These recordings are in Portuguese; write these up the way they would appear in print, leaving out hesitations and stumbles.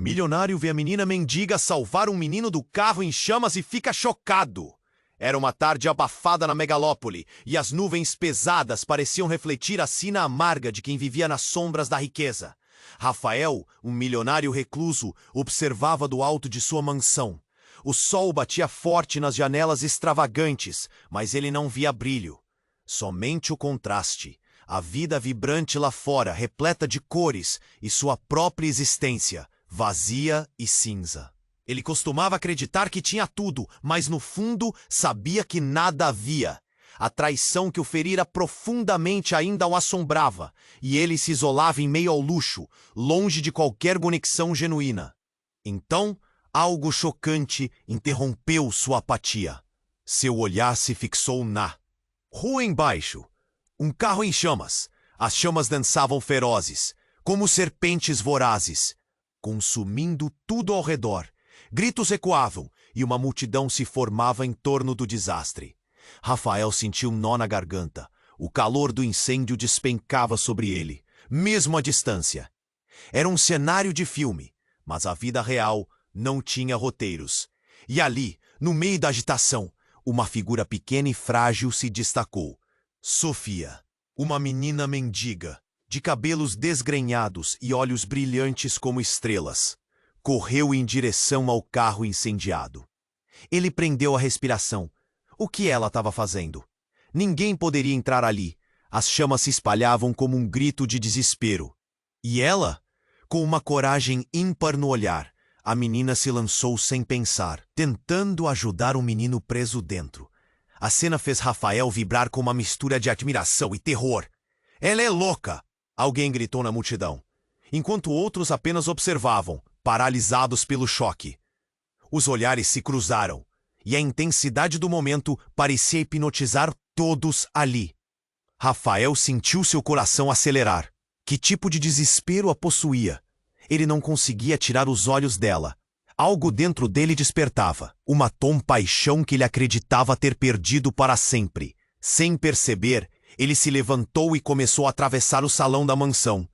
milionário vê a menina mendiga salvar um menino do carro em chamas e fica chocado. Era uma tarde abafada na megalópole, e as nuvens pesadas pareciam refletir a sina amarga de quem vivia nas sombras da riqueza. Rafael, um milionário recluso, observava do alto de sua mansão. O sol batia forte nas janelas extravagantes, mas ele não via brilho. Somente o contraste. A vida vibrante lá fora, repleta de cores, e sua própria existência, vazia e cinza. Ele costumava acreditar que tinha tudo, mas no fundo sabia que nada havia. A traição que o ferira profundamente ainda o assombrava, e ele se isolava em meio ao luxo, longe de qualquer conexão genuína. Então, algo chocante interrompeu sua apatia. Seu olhar se fixou na rua embaixo. Um carro em chamas. As chamas dançavam ferozes, como serpentes vorazes, consumindo tudo ao redor. Gritos ecoavam, e uma multidão se formava em torno do desastre. Rafael sentiu um nó na garganta. O calor do incêndio despencava sobre ele, mesmo à distância. Era um cenário de filme, mas a vida real não tinha roteiros. E ali, no meio da agitação, uma figura pequena e frágil se destacou. Sofia, uma menina mendiga, de cabelos desgrenhados e olhos brilhantes como estrelas, correu em direção ao carro incendiado. Ele prendeu a respiração. O que ela estava fazendo? Ninguém poderia entrar ali. As chamas se espalhavam como um grito de desespero. E ela? Com uma coragem ímpar no olhar, a menina se lançou sem pensar, tentando ajudar um menino preso dentro. A cena fez Rafael vibrar com uma mistura de admiração e terror. Ela é louca! Alguém gritou na multidão, enquanto outros apenas observavam, paralisados pelo choque. Os olhares se cruzaram, e a intensidade do momento parecia hipnotizar todos ali. Rafael sentiu seu coração acelerar. Que tipo de desespero a possuía? Ele não conseguia tirar os olhos dela. Algo dentro dele despertava, uma paixão que ele acreditava ter perdido para sempre. Sem perceber, ele se levantou e começou a atravessar o salão da mansão.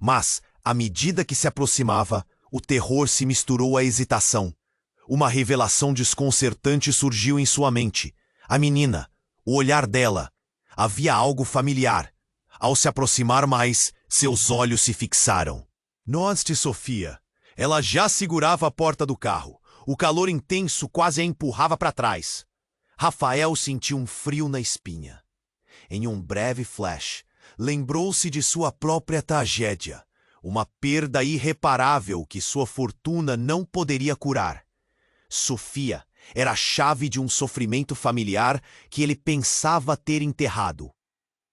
Mas, à medida que se aproximava, o terror se misturou à hesitação. Uma revelação desconcertante surgiu em sua mente. A menina, o olhar dela. Havia algo familiar. Ao se aproximar mais, seus olhos se fixaram. Nós de Sofia. Ela já segurava a porta do carro. O calor intenso quase a empurrava para trás. Rafael sentiu um frio na espinha. Em um breve flash, lembrou-se de sua própria tragédia. Uma perda irreparável que sua fortuna não poderia curar. Sofia era a chave de um sofrimento familiar que ele pensava ter enterrado.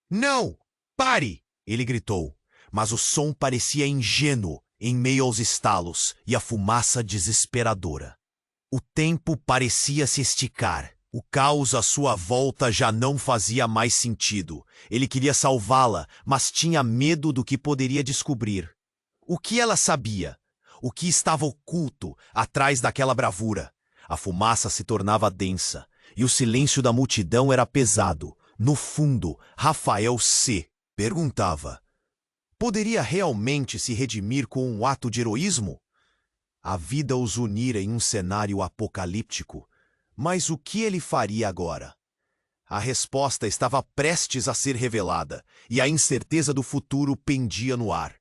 Não! Pare! Ele gritou, mas o som parecia ingênuo em meio aos estalos e a fumaça desesperadora. O tempo parecia se esticar. O caos à sua volta já não fazia mais sentido. Ele queria salvá-la, mas tinha medo do que poderia descobrir. O que ela sabia? O que estava oculto atrás daquela bravura? A fumaça se tornava densa, e o silêncio da multidão era pesado. No fundo, Rafael se perguntava: poderia realmente se redimir com um ato de heroísmo? A vida os unira em um cenário apocalíptico. Mas o que ele faria agora? A resposta estava prestes a ser revelada, e a incerteza do futuro pendia no ar.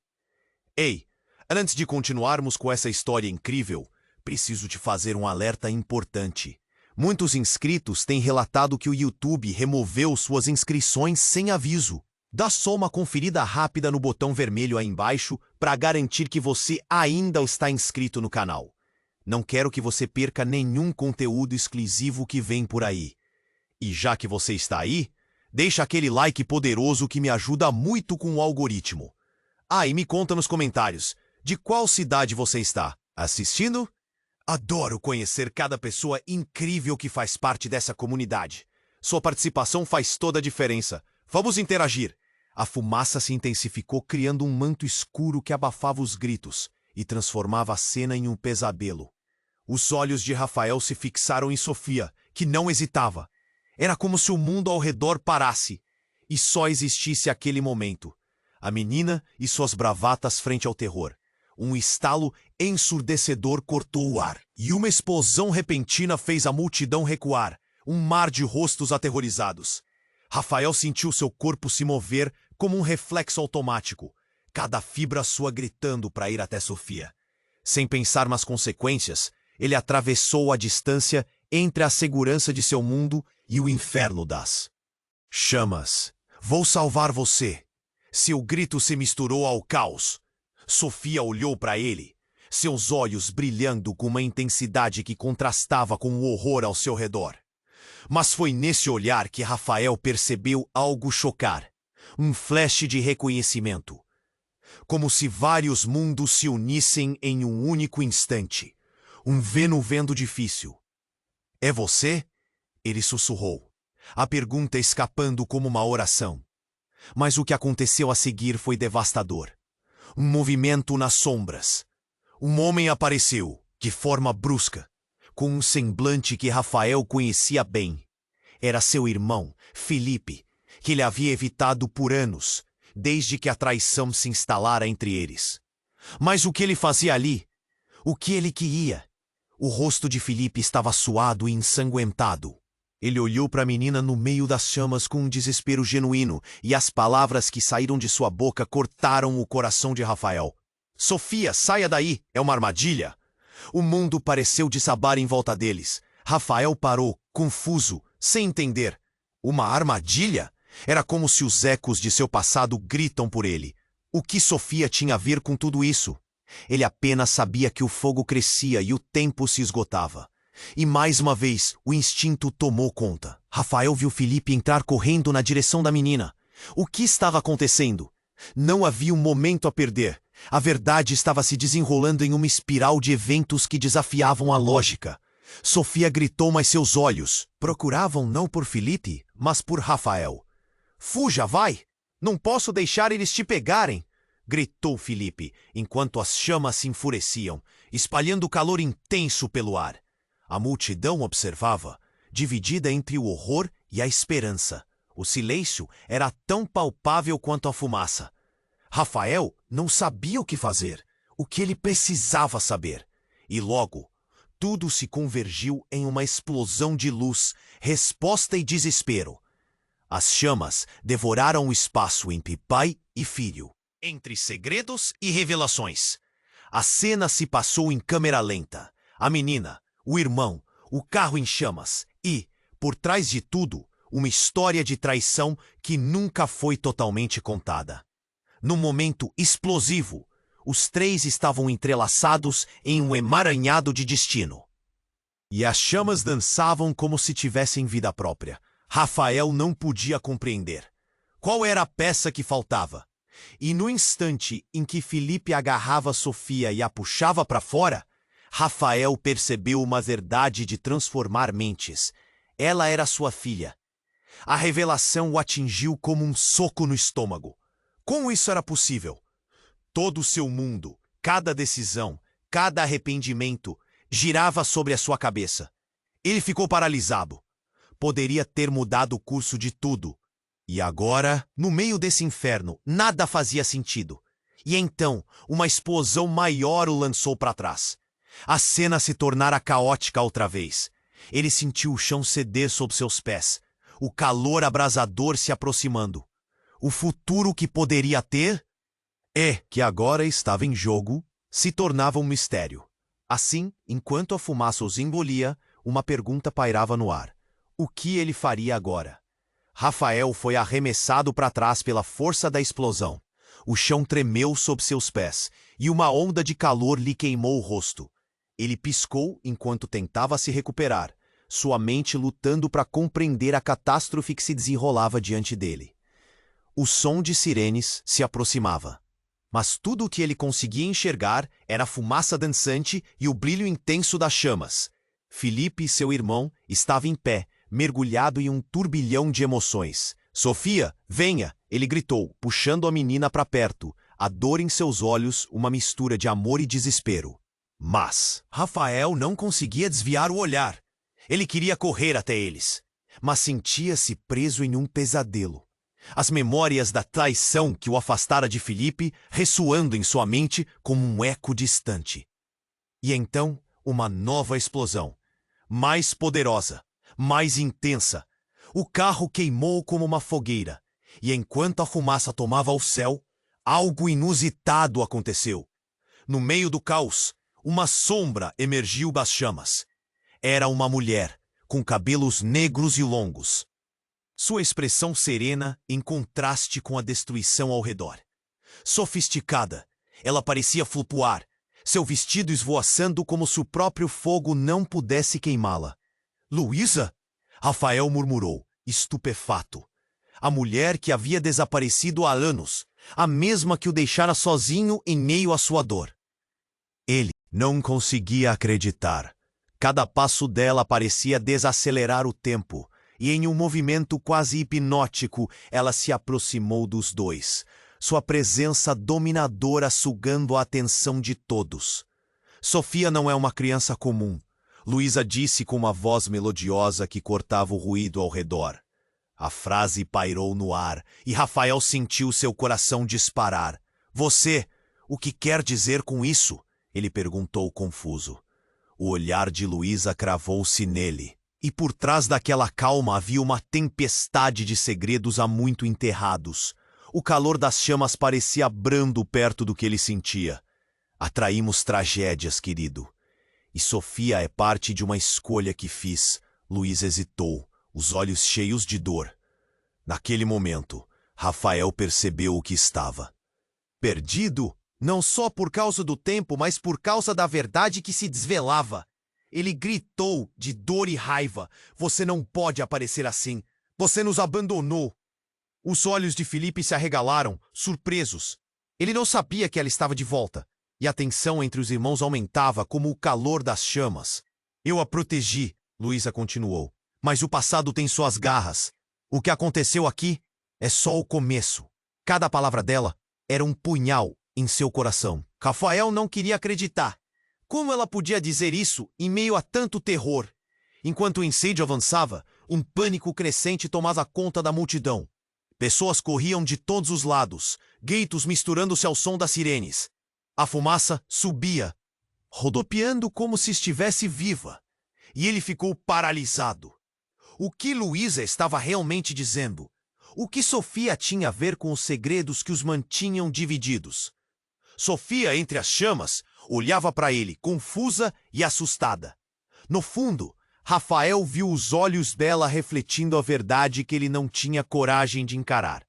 Ei, antes de continuarmos com essa história incrível, preciso te fazer um alerta importante. Muitos inscritos têm relatado que o YouTube removeu suas inscrições sem aviso. Dá só uma conferida rápida no botão vermelho aí embaixo para garantir que você ainda está inscrito no canal. Não quero que você perca nenhum conteúdo exclusivo que vem por aí. E já que você está aí, deixa aquele like poderoso que me ajuda muito com o algoritmo. Ah, e me conta nos comentários, de qual cidade você está assistindo? Adoro conhecer cada pessoa incrível que faz parte dessa comunidade. Sua participação faz toda a diferença. Vamos interagir. A fumaça se intensificou, criando um manto escuro que abafava os gritos e transformava a cena em um pesadelo. Os olhos de Rafael se fixaram em Sofia, que não hesitava. Era como se o mundo ao redor parasse, e só existisse aquele momento. A menina e suas bravatas frente ao terror. Um estalo ensurdecedor cortou o ar, e uma explosão repentina fez a multidão recuar, um mar de rostos aterrorizados. Rafael sentiu seu corpo se mover como um reflexo automático, cada fibra sua gritando para ir até Sofia. Sem pensar nas consequências, ele atravessou a distância entre a segurança de seu mundo e o inferno das chamas. Vou salvar você. Seu grito se misturou ao caos. Sofia olhou para ele, seus olhos brilhando com uma intensidade que contrastava com o horror ao seu redor. Mas foi nesse olhar que Rafael percebeu algo chocar. Um flash de reconhecimento. Como se vários mundos se unissem em um único instante. Um vendo difícil. É você? Ele sussurrou, a pergunta escapando como uma oração. Mas o que aconteceu a seguir foi devastador. Um movimento nas sombras. Um homem apareceu, de forma brusca, com um semblante que Rafael conhecia bem. Era seu irmão, Felipe, que ele havia evitado por anos, desde que a traição se instalara entre eles. Mas o que ele fazia ali? O que ele queria? O rosto de Felipe estava suado e ensanguentado. Ele olhou para a menina no meio das chamas com um desespero genuíno, e as palavras que saíram de sua boca cortaram o coração de Rafael. Sofia, saia daí! É uma armadilha! O mundo pareceu desabar em volta deles. Rafael parou, confuso, sem entender. Uma armadilha? Era como se os ecos de seu passado gritam por ele. O que Sofia tinha a ver com tudo isso? Ele apenas sabia que o fogo crescia e o tempo se esgotava. E mais uma vez, o instinto tomou conta. Rafael viu Felipe entrar correndo na direção da menina. O que estava acontecendo? Não havia um momento a perder. A verdade estava se desenrolando em uma espiral de eventos que desafiavam a lógica. Sofia gritou, mas seus olhos procuravam não por Felipe, mas por Rafael. Fuja, vai! Não posso deixar eles te pegarem! Gritou Felipe, enquanto as chamas se enfureciam, espalhando calor intenso pelo ar. A multidão observava, dividida entre o horror e a esperança. O silêncio era tão palpável quanto a fumaça. Rafael não sabia o que fazer, o que ele precisava saber. E logo, tudo se convergiu em uma explosão de luz, resposta e desespero. As chamas devoraram o espaço entre pai e filho, entre segredos e revelações. A cena se passou em câmera lenta. A menina, o irmão, o carro em chamas e, por trás de tudo, uma história de traição que nunca foi totalmente contada. Num momento explosivo, os três estavam entrelaçados em um emaranhado de destino. E as chamas dançavam como se tivessem vida própria. Rafael não podia compreender. Qual era a peça que faltava? E no instante em que Felipe agarrava Sofia e a puxava para fora, Rafael percebeu uma verdade de transformar mentes. Ela era sua filha. A revelação o atingiu como um soco no estômago. Como isso era possível? Todo o seu mundo, cada decisão, cada arrependimento, girava sobre a sua cabeça. Ele ficou paralisado. Poderia ter mudado o curso de tudo. E agora, no meio desse inferno, nada fazia sentido. E então, uma explosão maior o lançou para trás. A cena se tornara caótica outra vez. Ele sentiu o chão ceder sob seus pés, o calor abrasador se aproximando. O futuro que poderia ter, que agora estava em jogo, se tornava um mistério. Assim, enquanto a fumaça os engolia, uma pergunta pairava no ar. O que ele faria agora? Rafael foi arremessado para trás pela força da explosão. O chão tremeu sob seus pés, e uma onda de calor lhe queimou o rosto. Ele piscou enquanto tentava se recuperar, sua mente lutando para compreender a catástrofe que se desenrolava diante dele. O som de sirenes se aproximava. Mas tudo o que ele conseguia enxergar era a fumaça dançante e o brilho intenso das chamas. Felipe, seu irmão, estava em pé, mergulhado em um turbilhão de emoções. Sofia, venha! Ele gritou, puxando a menina para perto, a dor em seus olhos uma mistura de amor e desespero. Mas Rafael não conseguia desviar o olhar. Ele queria correr até eles, mas sentia-se preso em um pesadelo. as memórias da traição que o afastara de Filipe ressoando em sua mente como um eco distante. E então, uma nova explosão, mais poderosa, mais intensa. O carro queimou como uma fogueira, e enquanto a fumaça tomava o céu, algo inusitado aconteceu. No meio do caos, uma sombra emergiu das chamas. Era uma mulher, com cabelos negros e longos. Sua expressão serena em contraste com a destruição ao redor. Sofisticada, ela parecia flutuar, seu vestido esvoaçando como se o próprio fogo não pudesse queimá-la. Luísa? Rafael murmurou, estupefato. A mulher que havia desaparecido há anos, a mesma que o deixara sozinho em meio à sua dor. Ele não conseguia acreditar. Cada passo dela parecia desacelerar o tempo, e em um movimento quase hipnótico, ela se aproximou dos dois, sua presença dominadora sugando a atenção de todos. Sofia não é uma criança comum, Luísa disse com uma voz melodiosa que cortava o ruído ao redor. A frase pairou no ar, e Rafael sentiu seu coração disparar. Você, o que quer dizer com isso? Ele perguntou confuso. O olhar de Luísa cravou-se nele, e por trás daquela calma havia uma tempestade de segredos há muito enterrados. O calor das chamas parecia brando perto do que ele sentia. Atraímos tragédias, querido. E Sofia é parte de uma escolha que fiz. Luísa hesitou, os olhos cheios de dor. Naquele momento, Rafael percebeu o que estava. Perdido, não só por causa do tempo, mas por causa da verdade que se desvelava. Ele gritou de dor e raiva. Você não pode aparecer assim. Você nos abandonou. Os olhos de Filipe se arregalaram, surpresos. Ele não sabia que ela estava de volta, e a tensão entre os irmãos aumentava como o calor das chamas. Eu a protegi, Luísa continuou, mas o passado tem suas garras. O que aconteceu aqui é só o começo. Cada palavra dela era um punhal em seu coração. Rafael não queria acreditar. Como ela podia dizer isso em meio a tanto terror? Enquanto o incêndio avançava, um pânico crescente tomava conta da multidão. Pessoas corriam de todos os lados, gritos misturando-se ao som das sirenes. A fumaça subia, rodopiando como se estivesse viva. E ele ficou paralisado. O que Luísa estava realmente dizendo? O que Sofia tinha a ver com os segredos que os mantinham divididos? Sofia, entre as chamas, olhava para ele, confusa e assustada. No fundo, Rafael viu os olhos dela refletindo a verdade que ele não tinha coragem de encarar.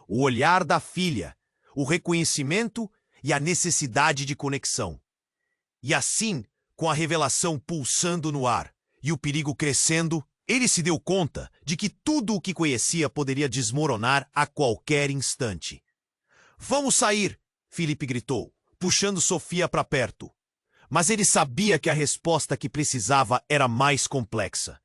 O olhar da filha, o reconhecimento e a necessidade de conexão. E assim, com a revelação pulsando no ar e o perigo crescendo, ele se deu conta de que tudo o que conhecia poderia desmoronar a qualquer instante. Vamos sair! Filipe gritou, puxando Sofia para perto. Mas ele sabia que a resposta que precisava era mais complexa.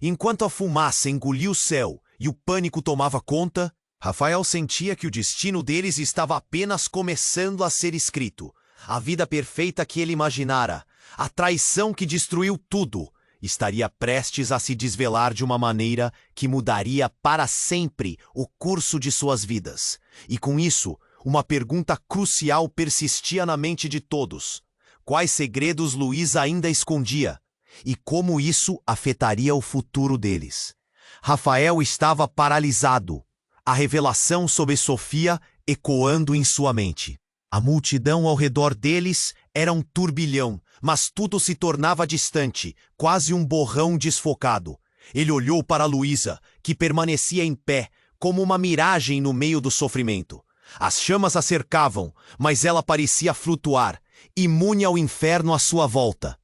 Enquanto a fumaça engolia o céu e o pânico tomava conta, Rafael sentia que o destino deles estava apenas começando a ser escrito. A vida perfeita que ele imaginara, a traição que destruiu tudo, estaria prestes a se desvelar de uma maneira que mudaria para sempre o curso de suas vidas. E com isso, uma pergunta crucial persistia na mente de todos. Quais segredos Luísa ainda escondia? E como isso afetaria o futuro deles? Rafael estava paralisado, a revelação sobre Sofia ecoando em sua mente. A multidão ao redor deles era um turbilhão, mas tudo se tornava distante, quase um borrão desfocado. Ele olhou para Luísa, que permanecia em pé, como uma miragem no meio do sofrimento. As chamas a cercavam, mas ela parecia flutuar, imune ao inferno à sua volta.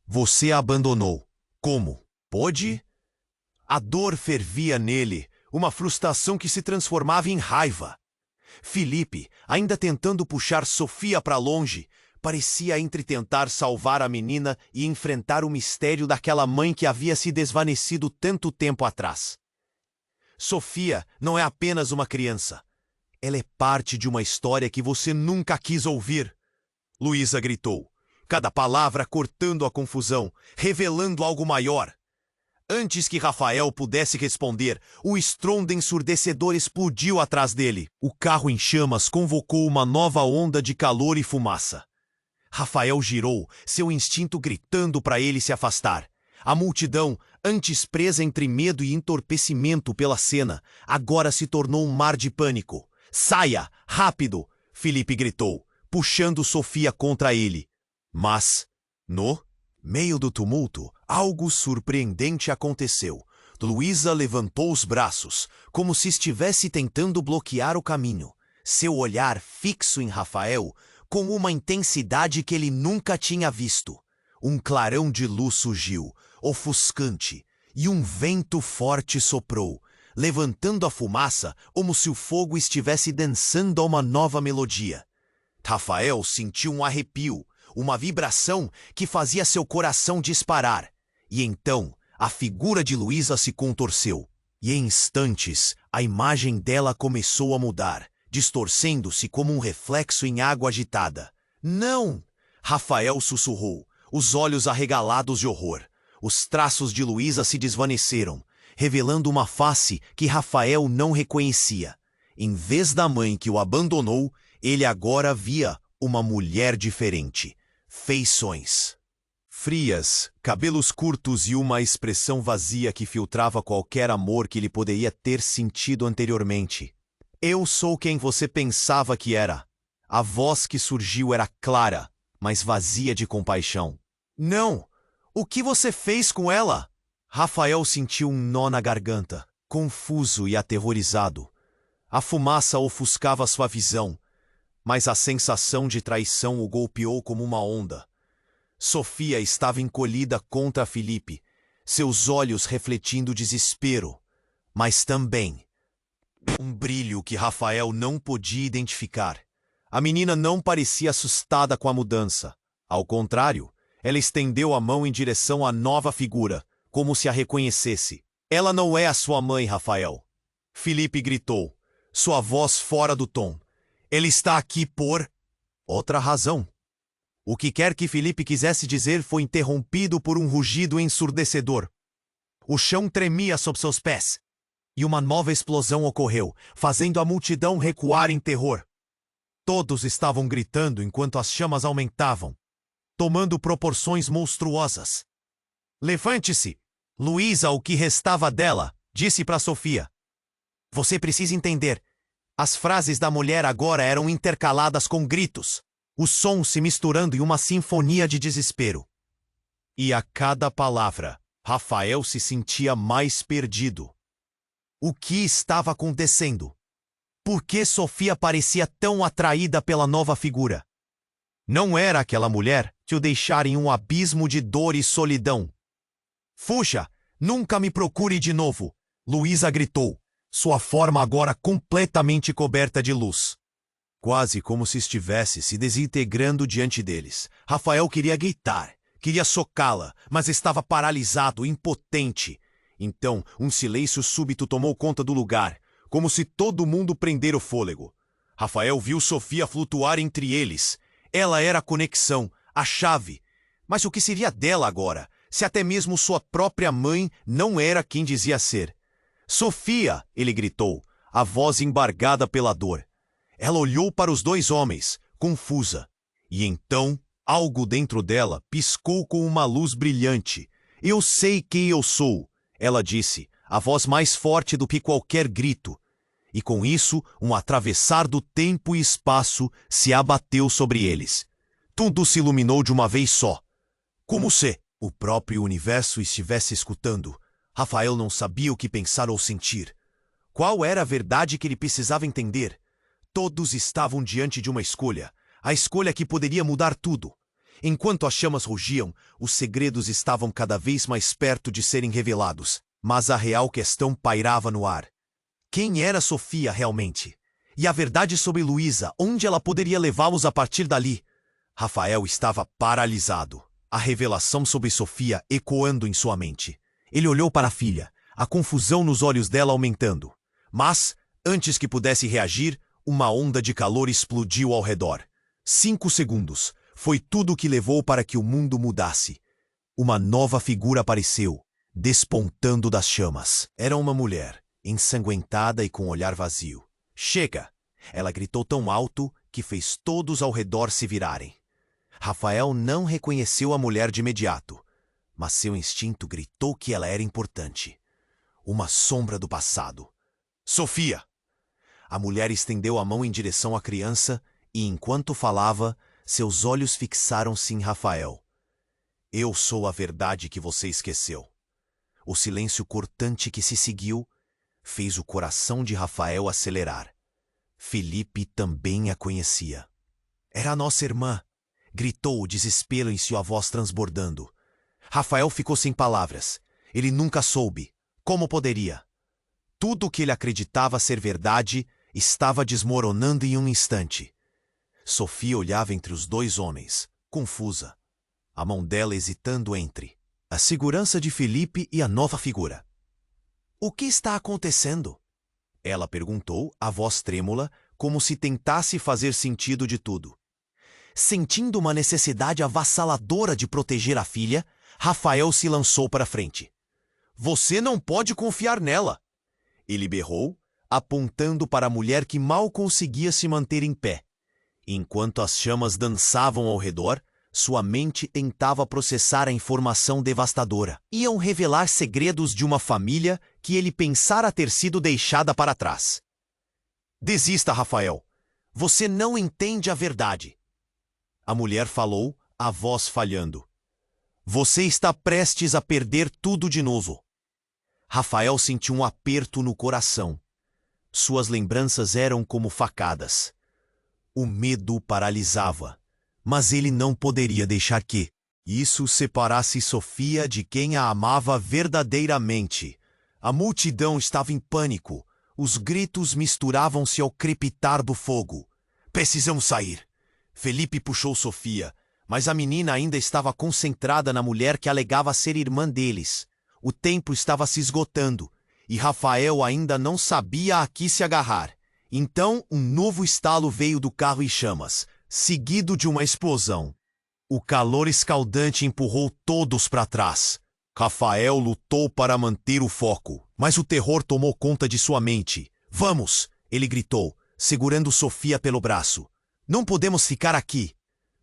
Você a abandonou. Como? Pôde? A dor fervia nele, uma frustração que se transformava em raiva. Filipe, ainda tentando puxar Sofia para longe, parecia entre tentar salvar a menina e enfrentar o mistério daquela mãe que havia se desvanecido tanto tempo atrás. Sofia não é apenas uma criança. Ela é parte de uma história que você nunca quis ouvir. Luísa gritou, cada palavra cortando a confusão, revelando algo maior. Antes que Rafael pudesse responder, o estrondo ensurdecedor explodiu atrás dele. O carro em chamas convocou uma nova onda de calor e fumaça. Rafael girou, seu instinto gritando para ele se afastar. A multidão, antes presa entre medo e entorpecimento pela cena, agora se tornou um mar de pânico. Saia, rápido! Felipe gritou, puxando Sofia contra ele. Mas, no meio do tumulto, algo surpreendente aconteceu. Luísa levantou os braços, como se estivesse tentando bloquear o caminho. Seu olhar fixo em Rafael, com uma intensidade que ele nunca tinha visto. Um clarão de luz surgiu, ofuscante, e um vento forte soprou, levantando a fumaça como se o fogo estivesse dançando a uma nova melodia. Rafael sentiu um arrepio, uma vibração que fazia seu coração disparar. E então, a figura de Luísa se contorceu. E em instantes, a imagem dela começou a mudar, distorcendo-se como um reflexo em água agitada. Não! Rafael sussurrou, os olhos arregalados de horror. Os traços de Luísa se desvaneceram, revelando uma face que Rafael não reconhecia. Em vez da mãe que o abandonou, ele agora via uma mulher diferente. Feições frias, cabelos curtos e uma expressão vazia que filtrava qualquer amor que ele poderia ter sentido anteriormente. Eu sou quem você pensava que era. A voz que surgiu era clara, mas vazia de compaixão. Não! O que você fez com ela? Rafael sentiu um nó na garganta, confuso e aterrorizado. A fumaça ofuscava sua visão, mas a sensação de traição o golpeou como uma onda. Sofia estava encolhida contra Felipe, seus olhos refletindo desespero, mas também um brilho que Rafael não podia identificar. A menina não parecia assustada com a mudança. Ao contrário, ela estendeu a mão em direção à nova figura, como se a reconhecesse. Ela não é a sua mãe, Rafael. Felipe gritou, sua voz fora do tom. Ele está aqui por outra razão. O que quer que Felipe quisesse dizer foi interrompido por um rugido ensurdecedor. O chão tremia sob seus pés, e uma nova explosão ocorreu, fazendo a multidão recuar em terror. Todos estavam gritando enquanto as chamas aumentavam, tomando proporções monstruosas. Levante-se! Luísa, o que restava dela, disse para Sofia. Você precisa entender. As frases da mulher agora eram intercaladas com gritos, os sons se misturando em uma sinfonia de desespero. E a cada palavra, Rafael se sentia mais perdido. O que estava acontecendo? Por que Sofia parecia tão atraída pela nova figura? Não era aquela mulher que o deixara em um abismo de dor e solidão. Fuja! Nunca me procure de novo! Luísa gritou, sua forma agora completamente coberta de luz. Quase como se estivesse se desintegrando diante deles. Rafael queria gritar, queria socá-la, mas estava paralisado, impotente. Então, um silêncio súbito tomou conta do lugar, como se todo mundo prendera o fôlego. Rafael viu Sofia flutuar entre eles. Ela era a conexão, a chave. Mas o que seria dela agora, se até mesmo sua própria mãe não era quem dizia ser? Sofia! Ele gritou, a voz embargada pela dor. Ela olhou para os dois homens, confusa. E então, algo dentro dela piscou com uma luz brilhante. Eu sei quem eu sou, ela disse, a voz mais forte do que qualquer grito. E com isso, um atravessar do tempo e espaço se abateu sobre eles. Tudo se iluminou de uma vez só. Como se o próprio universo estivesse escutando. Rafael não sabia o que pensar ou sentir. Qual era a verdade que ele precisava entender? Todos estavam diante de uma escolha, a escolha que poderia mudar tudo. Enquanto as chamas rugiam, os segredos estavam cada vez mais perto de serem revelados, mas a real questão pairava no ar. Quem era Sofia realmente? E a verdade sobre Luísa, onde ela poderia levá-los a partir dali? Rafael estava paralisado, a revelação sobre Sofia ecoando em sua mente. Ele olhou para a filha, a confusão nos olhos dela aumentando. Mas, antes que pudesse reagir, uma onda de calor explodiu ao redor. 5 segundos. Foi tudo o que levou para que o mundo mudasse. Uma nova figura apareceu, despontando das chamas. Era uma mulher, ensanguentada e com um olhar vazio. Chega! Ela gritou tão alto que fez todos ao redor se virarem. Rafael não reconheceu a mulher de imediato, mas seu instinto gritou que ela era importante. Uma sombra do passado. Sofia! A mulher estendeu a mão em direção à criança e, enquanto falava, seus olhos fixaram-se em Rafael. Eu sou a verdade que você esqueceu. O silêncio cortante que se seguiu fez o coração de Rafael acelerar. Felipe também a conhecia. Era a nossa irmã, gritou o desespero em sua voz transbordando. Rafael ficou sem palavras. Ele nunca soube. Como poderia? Tudo o que ele acreditava ser verdade estava desmoronando em um instante. Sofia olhava entre os dois homens, confusa, a mão dela hesitando entre a segurança de Felipe e a nova figura. O que está acontecendo? Ela perguntou, a voz trêmula, como se tentasse fazer sentido de tudo. Sentindo uma necessidade avassaladora de proteger a filha, Rafael se lançou para frente. Você não pode confiar nela! Ele berrou, apontando para a mulher que mal conseguia se manter em pé. Enquanto as chamas dançavam ao redor, sua mente tentava processar a informação devastadora. Iam revelar segredos de uma família que ele pensara ter sido deixada para trás. Desista, Rafael. Você não entende a verdade. A mulher falou, a voz falhando. Você está prestes a perder tudo de novo. Rafael sentiu um aperto no coração. Suas lembranças eram como facadas. O medo o paralisava, mas ele não poderia deixar que isso separasse Sofia de quem a amava verdadeiramente. A multidão estava em pânico. Os gritos misturavam-se ao crepitar do fogo. Precisamos sair. Felipe puxou Sofia, mas a menina ainda estava concentrada na mulher que alegava ser irmã deles. O tempo estava se esgotando, e Rafael ainda não sabia a que se agarrar. Então, um novo estalo veio do carro em chamas, seguido de uma explosão. O calor escaldante empurrou todos para trás. Rafael lutou para manter o foco, mas o terror tomou conta de sua mente. Vamos! Ele gritou, segurando Sofia pelo braço. Não podemos ficar aqui.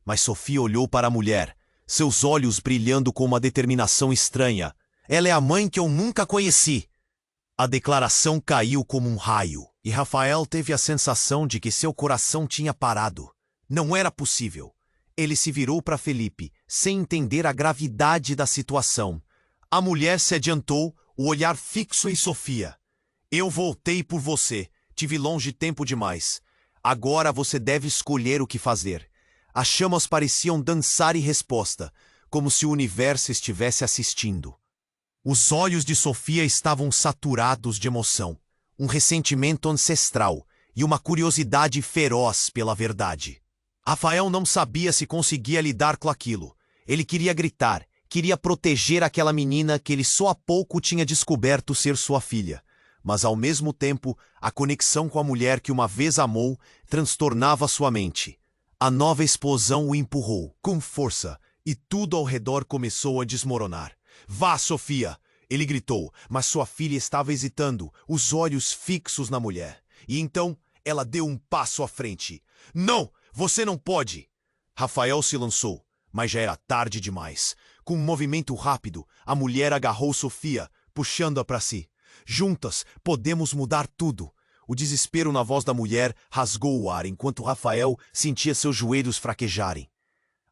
Mas Sofia olhou para a mulher, seus olhos brilhando com uma determinação estranha. Ela é a mãe que eu nunca conheci. A declaração caiu como um raio, e Rafael teve a sensação de que seu coração tinha parado. Não era possível. Ele se virou para Felipe, sem entender a gravidade da situação. A mulher se adiantou, o olhar fixo em Sofia. Eu voltei por você. Tive longe tempo demais. Agora você deve escolher o que fazer. As chamas pareciam dançar em resposta, como se o universo estivesse assistindo. Os olhos de Sofia estavam saturados de emoção, um ressentimento ancestral e uma curiosidade feroz pela verdade. Rafael não sabia se conseguia lidar com aquilo. Ele queria gritar, queria proteger aquela menina que ele só há pouco tinha descoberto ser sua filha. Mas ao mesmo tempo, a conexão com a mulher que uma vez amou transtornava sua mente. A nova explosão o empurrou, com força, e tudo ao redor começou a desmoronar. Vá, Sofia! Ele gritou, mas sua filha estava hesitando, os olhos fixos na mulher. E então, ela deu um passo à frente. Não! Você não pode! Rafael se lançou, mas já era tarde demais. Com um movimento rápido, a mulher agarrou Sofia, puxando-a para si. Juntas, podemos mudar tudo. O desespero na voz da mulher rasgou o ar enquanto Rafael sentia seus joelhos fraquejarem.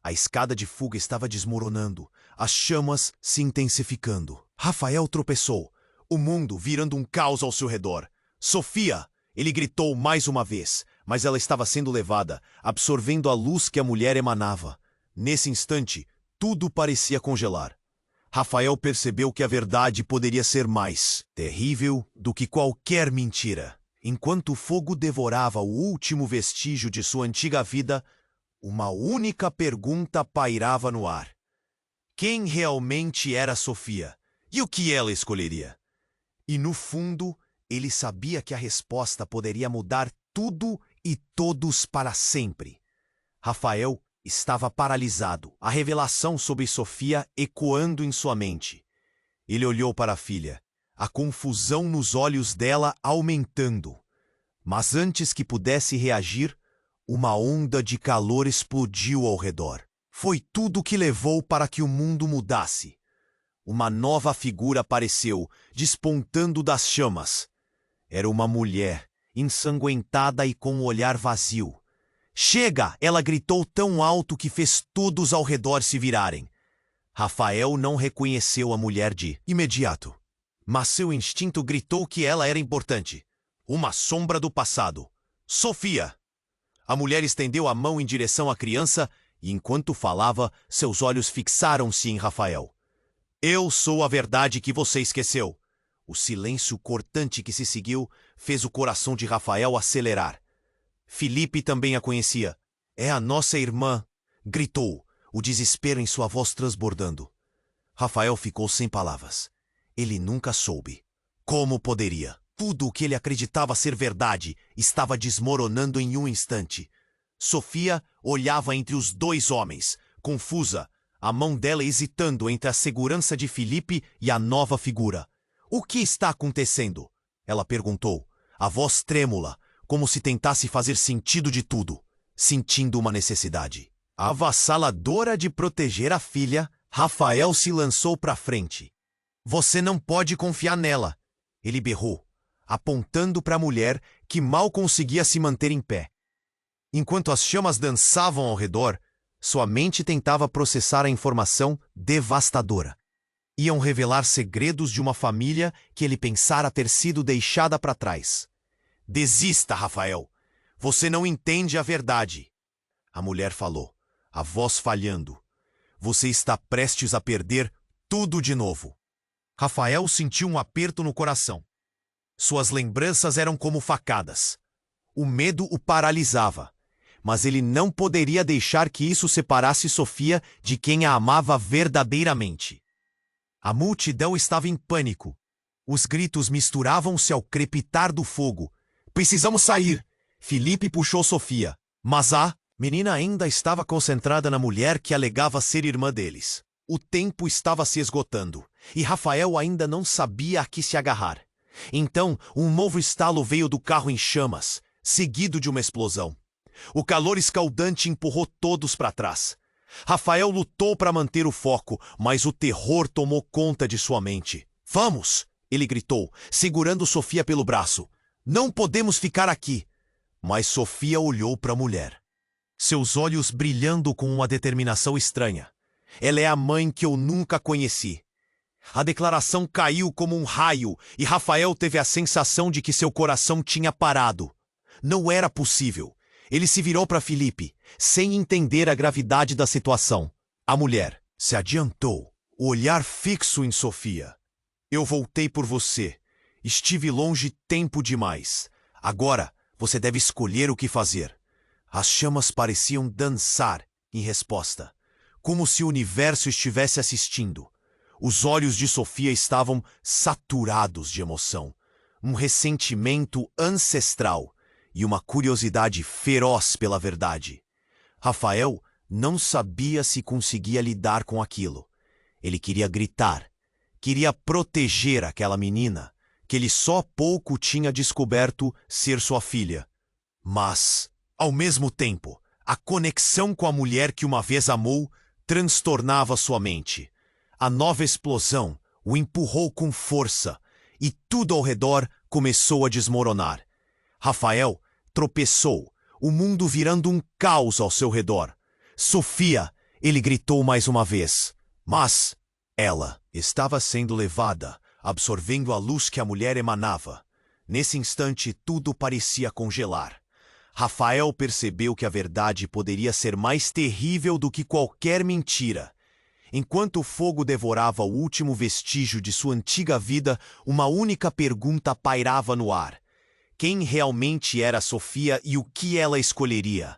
A escada de fuga estava desmoronando, as chamas se intensificando. Rafael tropeçou, o mundo virando um caos ao seu redor. Sofia! Ele gritou mais uma vez, mas ela estava sendo levada, absorvendo a luz que a mulher emanava. Nesse instante, tudo parecia congelar. Rafael percebeu que a verdade poderia ser mais terrível do que qualquer mentira. Enquanto o fogo devorava o último vestígio de sua antiga vida, uma única pergunta pairava no ar. Quem realmente era Sofia? E o que ela escolheria? E no fundo, ele sabia que a resposta poderia mudar tudo e todos para sempre. Rafael estava paralisado, a revelação sobre Sofia ecoando em sua mente. Ele olhou para a filha, a confusão nos olhos dela aumentando. Mas antes que pudesse reagir, uma onda de calor explodiu ao redor. Foi tudo que levou para que o mundo mudasse. Uma nova figura apareceu, despontando das chamas. Era uma mulher, ensanguentada e com um olhar vazio. "Chega!" ela gritou tão alto que fez todos ao redor se virarem. Rafael não reconheceu a mulher de imediato, mas seu instinto gritou que ela era importante. Uma sombra do passado. Sofia! A mulher estendeu a mão em direção à criança e, enquanto falava, seus olhos fixaram-se em Rafael. "Eu sou a verdade que você esqueceu." O silêncio cortante que se seguiu fez o coração de Rafael acelerar. Felipe também a conhecia. "É a nossa irmã!" gritou, o desespero em sua voz transbordando. Rafael ficou sem palavras. Ele nunca soube. Como poderia? Tudo o que ele acreditava ser verdade estava desmoronando em um instante. Sofia olhava entre os dois homens, confusa, a mão dela hesitando entre a segurança de Felipe e a nova figura. "O que está acontecendo?" ela perguntou, a voz trêmula, como se tentasse fazer sentido de tudo, sentindo uma necessidade. Avassaladora de proteger a filha, Rafael se lançou para frente. "Você não pode confiar nela," ele berrou, apontando para a mulher que mal conseguia se manter em pé. Enquanto as chamas dançavam ao redor, sua mente tentava processar a informação devastadora. Iam revelar segredos de uma família que ele pensara ter sido deixada para trás. "Desista, Rafael. Você não entende a verdade." A mulher falou, a voz falhando. "Você está prestes a perder tudo de novo." Rafael sentiu um aperto no coração. Suas lembranças eram como facadas. O medo o paralisava, mas ele não poderia deixar que isso separasse Sofia de quem a amava verdadeiramente. A multidão estava em pânico. Os gritos misturavam-se ao crepitar do fogo. "Precisamos sair!" Felipe puxou Sofia, mas a menina ainda estava concentrada na mulher que alegava ser irmã deles. O tempo estava se esgotando, e Rafael ainda não sabia a que se agarrar. Então, um novo estalo veio do carro em chamas, seguido de uma explosão. O calor escaldante empurrou todos para trás. Rafael lutou para manter o foco, mas o terror tomou conta de sua mente. "Vamos!" ele gritou, segurando Sofia pelo braço. "Não podemos ficar aqui!" Mas Sofia olhou para a mulher, seus olhos brilhando com uma determinação estranha. "Ela é a mãe que eu nunca conheci." A declaração caiu como um raio e Rafael teve a sensação de que seu coração tinha parado. Não era possível. Ele se virou para Felipe, sem entender a gravidade da situação. A mulher se adiantou, o olhar fixo em Sofia. "Eu voltei por você. Estive longe tempo demais. Agora você deve escolher o que fazer." As chamas pareciam dançar em resposta, como se o universo estivesse assistindo. Os olhos de Sofia estavam saturados de emoção, um ressentimento ancestral e uma curiosidade feroz pela verdade. Rafael não sabia se conseguia lidar com aquilo. Ele queria gritar, queria proteger aquela menina, que ele só há pouco tinha descoberto ser sua filha. Mas, ao mesmo tempo, a conexão com a mulher que uma vez amou transtornava sua mente. A nova explosão o empurrou com força e tudo ao redor começou a desmoronar. Rafael tropeçou, o mundo virando um caos ao seu redor. "Sofia!" ele gritou mais uma vez. Mas ela estava sendo levada, absorvendo a luz que a mulher emanava. Nesse instante, tudo parecia congelar. Rafael percebeu que a verdade poderia ser mais terrível do que qualquer mentira. Enquanto o fogo devorava o último vestígio de sua antiga vida, uma única pergunta pairava no ar. Quem realmente era Sofia e o que ela escolheria?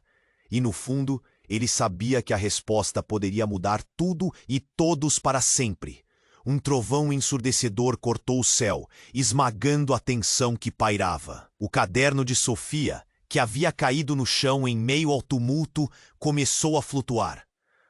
E no fundo, ele sabia que a resposta poderia mudar tudo e todos para sempre. Um trovão ensurdecedor cortou o céu, esmagando a tensão que pairava. O caderno de Sofia, que havia caído no chão em meio ao tumulto, começou a flutuar.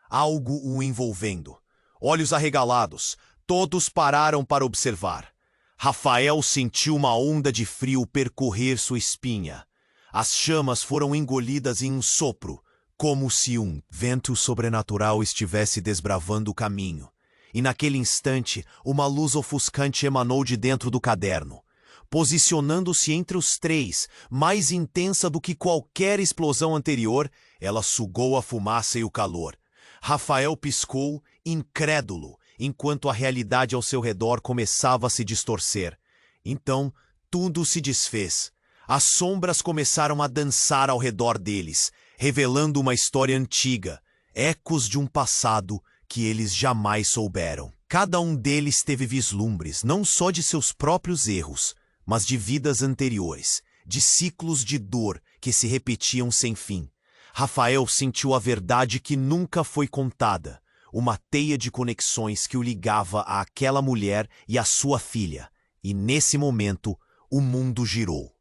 Algo o envolvendo. Olhos arregalados, Todos pararam para observar. Rafael sentiu uma onda de frio percorrer sua espinha. As chamas foram engolidas em um sopro, como se um vento sobrenatural estivesse desbravando o caminho. E naquele instante, uma luz ofuscante emanou de dentro do caderno, posicionando-se entre os três, mais intensa do que qualquer explosão anterior. Ela sugou a fumaça e o calor. Rafael piscou, incrédulo, enquanto a realidade ao seu redor começava a se distorcer. Então, tudo se desfez. As sombras começaram a dançar ao redor deles, revelando uma história antiga, ecos de um passado que eles jamais souberam. Cada um deles teve vislumbres, não só de seus próprios erros, mas de vidas anteriores, de ciclos de dor que se repetiam sem fim. Rafael sentiu a verdade que nunca foi contada, uma teia de conexões que o ligava àquela mulher e à sua filha. E nesse momento, o mundo girou.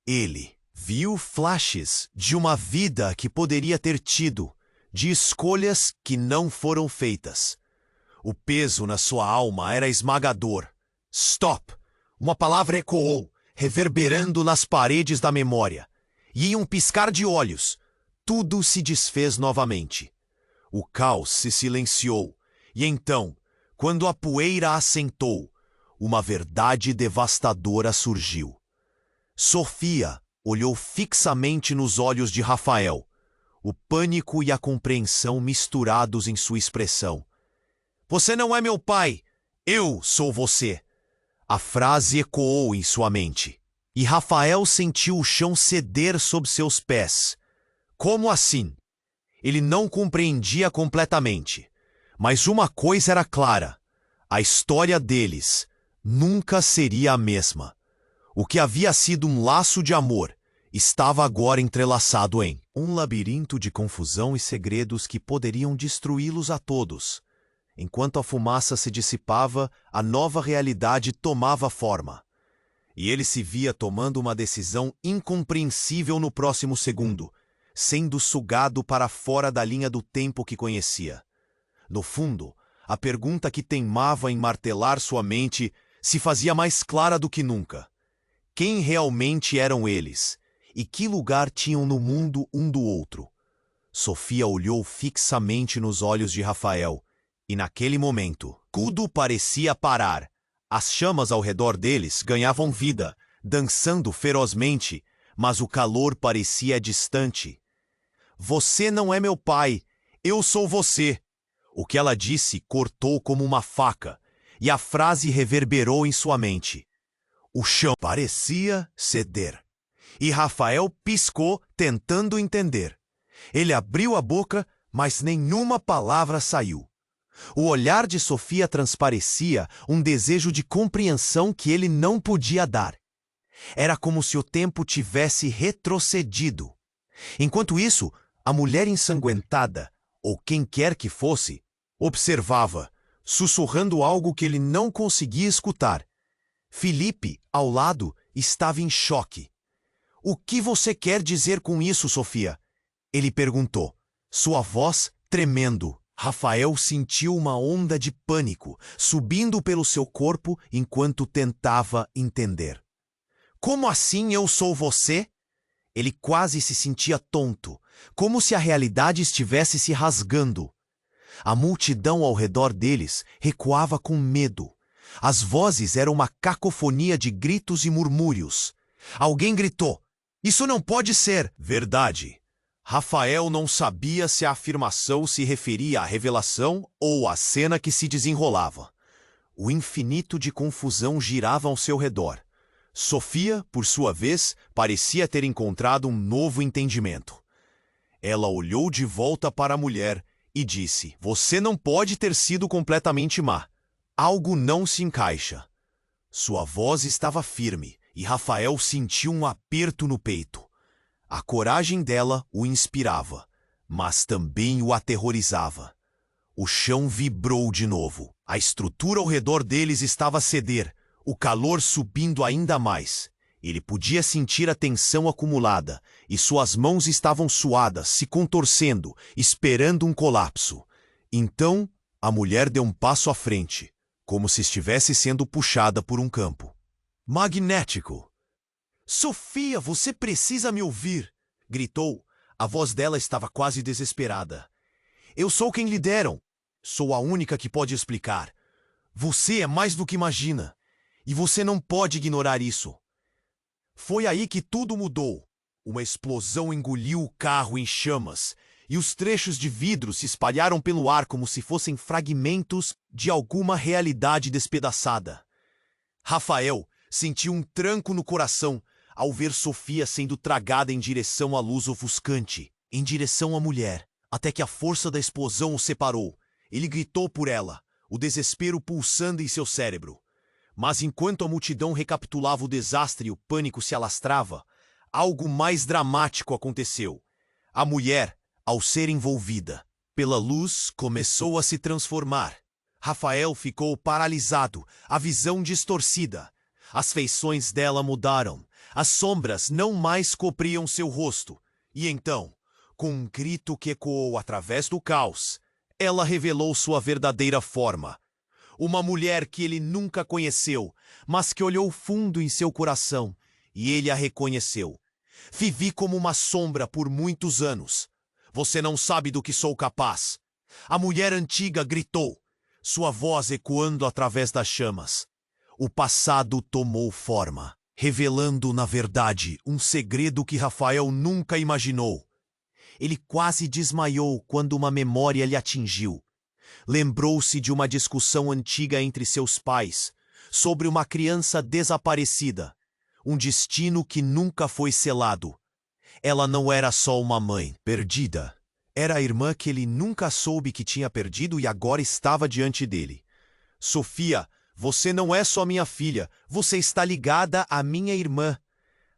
Ele viu flashes de uma vida que poderia ter tido, de escolhas que não foram feitas. O peso na sua alma era esmagador. Stop! Uma palavra ecoou, reverberando nas paredes da memória. E em um piscar de olhos, tudo se desfez novamente. O caos se silenciou, e então, quando a poeira assentou, uma verdade devastadora surgiu. Sofia olhou fixamente nos olhos de Rafael, o pânico e a compreensão misturados em sua expressão. Você não é meu pai, eu sou você. A frase ecoou em sua mente, e Rafael sentiu o chão ceder sob seus pés. Como assim? Ele não compreendia completamente, mas uma coisa era clara: a história deles nunca seria a mesma. O que havia sido um laço de amor estava agora entrelaçado em um labirinto de confusão e segredos que poderiam destruí-los a todos. Enquanto a fumaça se dissipava, a nova realidade tomava forma. E ele se via tomando uma decisão incompreensível no próximo segundo, sendo sugado para fora da linha do tempo que conhecia. No fundo, a pergunta que teimava em martelar sua mente se fazia mais clara do que nunca. Quem realmente eram eles? E que lugar tinham no mundo um do outro? Sofia olhou fixamente nos olhos de Rafael, e naquele momento, tudo parecia parar. As chamas ao redor deles ganhavam vida, dançando ferozmente, mas o calor parecia distante. Você não é meu pai, eu sou você. O que ela disse cortou como uma faca, e a frase reverberou em sua mente. O chão parecia ceder. E Rafael piscou, tentando entender. Ele abriu a boca, mas nenhuma palavra saiu. O olhar de Sofia transparecia um desejo de compreensão que ele não podia dar. Era como se o tempo tivesse retrocedido. Enquanto isso, a mulher ensanguentada, ou quem quer que fosse, observava, sussurrando algo que ele não conseguia escutar. Felipe, ao lado, estava em choque. O que você quer dizer com isso, Sofia? Ele perguntou, sua voz tremendo. Rafael sentiu uma onda de pânico subindo pelo seu corpo enquanto tentava entender. Como assim eu sou você? Ele quase se sentia tonto, como se a realidade estivesse se rasgando. A multidão ao redor deles recuava com medo. As vozes eram uma cacofonia de gritos e murmúrios. Alguém gritou, isso não pode ser verdade. Rafael não sabia se a afirmação se referia à revelação ou à cena que se desenrolava. O infinito de confusão girava ao seu redor. Sofia, por sua vez, parecia ter encontrado um novo entendimento. Ela olhou de volta para a mulher e disse, você não pode ter sido completamente má. Algo não se encaixa. Sua voz estava firme e Rafael sentiu um aperto no peito. A coragem dela o inspirava, mas também o aterrorizava. O chão vibrou de novo. A estrutura ao redor deles estava a ceder, o calor subindo ainda mais. Ele podia sentir a tensão acumulada, e suas mãos estavam suadas, se contorcendo, esperando um colapso. Então, a mulher deu um passo à frente, como se estivesse sendo puxada por um campo magnético. Sofia, você precisa me ouvir! Gritou. A voz dela estava quase desesperada. Eu sou quem lhe deram. Sou a única que pode explicar. Você é mais do que imagina. E você não pode ignorar isso. Foi aí que tudo mudou. Uma explosão engoliu o carro em chamas, e os trechos de vidro se espalharam pelo ar como se fossem fragmentos de alguma realidade despedaçada. Rafael sentiu um tranco no coração ao ver Sofia sendo tragada em direção à luz ofuscante, em direção à mulher, até que a força da explosão o separou. Ele gritou por ela, o desespero pulsando em seu cérebro. Mas enquanto a multidão recapitulava o desastre e o pânico se alastrava, algo mais dramático aconteceu. A mulher, ao ser envolvida pela luz, começou a se transformar. Rafael ficou paralisado, a visão distorcida. As feições dela mudaram. As sombras não mais cobriam seu rosto. E então, com um grito que ecoou através do caos, ela revelou sua verdadeira forma. Uma mulher que ele nunca conheceu, mas que olhou fundo em seu coração, e ele a reconheceu. Vivi como uma sombra por muitos anos. Você não sabe do que sou capaz. A mulher antiga gritou, sua voz ecoando através das chamas. O passado tomou forma, revelando, na verdade, um segredo que Rafael nunca imaginou. Ele quase desmaiou quando uma memória lhe atingiu. Lembrou-se de uma discussão antiga entre seus pais sobre uma criança desaparecida, um destino que nunca foi selado. Ela não era só uma mãe perdida. Era a irmã que ele nunca soube que tinha perdido e agora estava diante dele. Sofia, você não é só minha filha, você está ligada à minha irmã.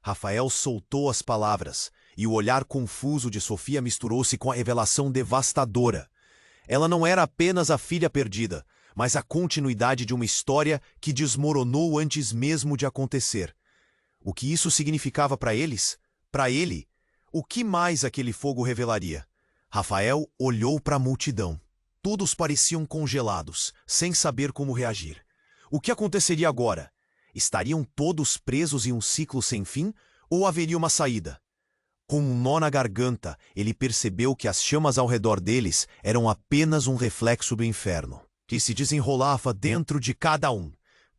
Rafael soltou as palavras, e o olhar confuso de Sofia misturou-se com a revelação devastadora. Ela não era apenas a filha perdida, mas a continuidade de uma história que desmoronou antes mesmo de acontecer. O que isso significava para eles? Para ele? O que mais aquele fogo revelaria? Rafael olhou para a multidão. Todos pareciam congelados, sem saber como reagir. O que aconteceria agora? Estariam todos presos em um ciclo sem fim, ou haveria uma saída? Com um nó na garganta, ele percebeu que as chamas ao redor deles eram apenas um reflexo do inferno, que se desenrolava dentro de cada um.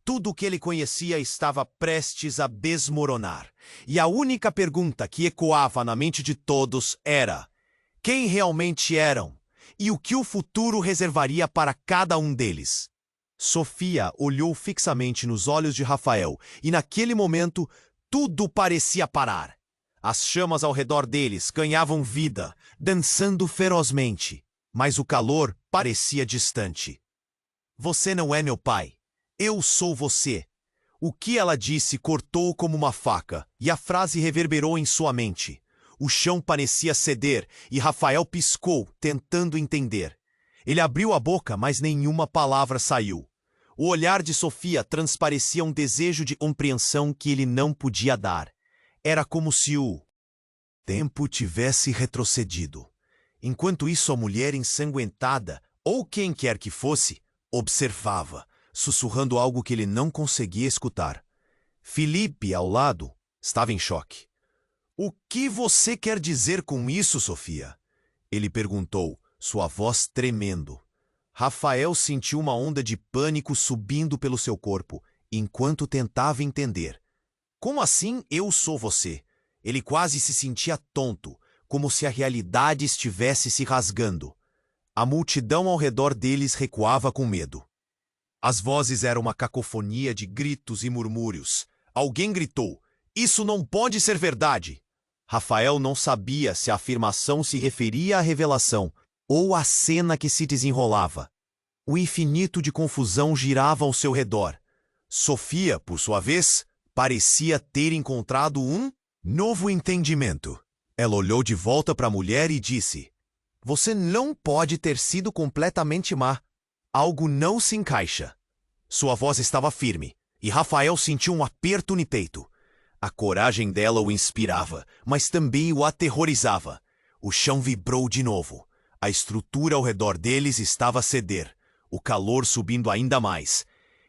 Tudo o que ele conhecia estava prestes a desmoronar. E a única pergunta que ecoava na mente de todos era: quem realmente eram? E o que o futuro reservaria para cada um deles? Sofia olhou fixamente nos olhos de Rafael, e naquele momento, tudo parecia parar. As chamas ao redor deles ganhavam vida, dançando ferozmente, mas o calor parecia distante. Você não é meu pai. Eu sou você. O que ela disse cortou como uma faca, e a frase reverberou em sua mente. O chão parecia ceder, e Rafael piscou, tentando entender. Ele abriu a boca, mas nenhuma palavra saiu. O olhar de Sofia transparecia um desejo de compreensão que ele não podia dar. Era como se o tempo tivesse retrocedido. Enquanto isso, a mulher ensanguentada, ou quem quer que fosse, observava, sussurrando algo que ele não conseguia escutar. Felipe, ao lado, estava em choque. O que você quer dizer com isso, Sofia? Ele perguntou, sua voz tremendo. Rafael sentiu uma onda de pânico subindo pelo seu corpo, enquanto tentava entender. Como assim eu sou você? Ele quase se sentia tonto, como se a realidade estivesse se rasgando. A multidão ao redor deles recuava com medo. As vozes eram uma cacofonia de gritos e murmúrios. Alguém gritou: "Isso não pode ser verdade!" Rafael não sabia se a afirmação se referia à revelação ou à cena que se desenrolava. O infinito de confusão girava ao seu redor. Sofia, por sua vez, parecia ter encontrado um novo entendimento. Ela olhou de volta para a mulher e disse: "Você não pode ter sido completamente má. Algo não se encaixa." Sua voz estava firme, e Rafael sentiu um aperto no peito. A coragem dela o inspirava, mas também o aterrorizava. O chão vibrou de novo. A estrutura ao redor deles estava a ceder, o calor subindo ainda mais.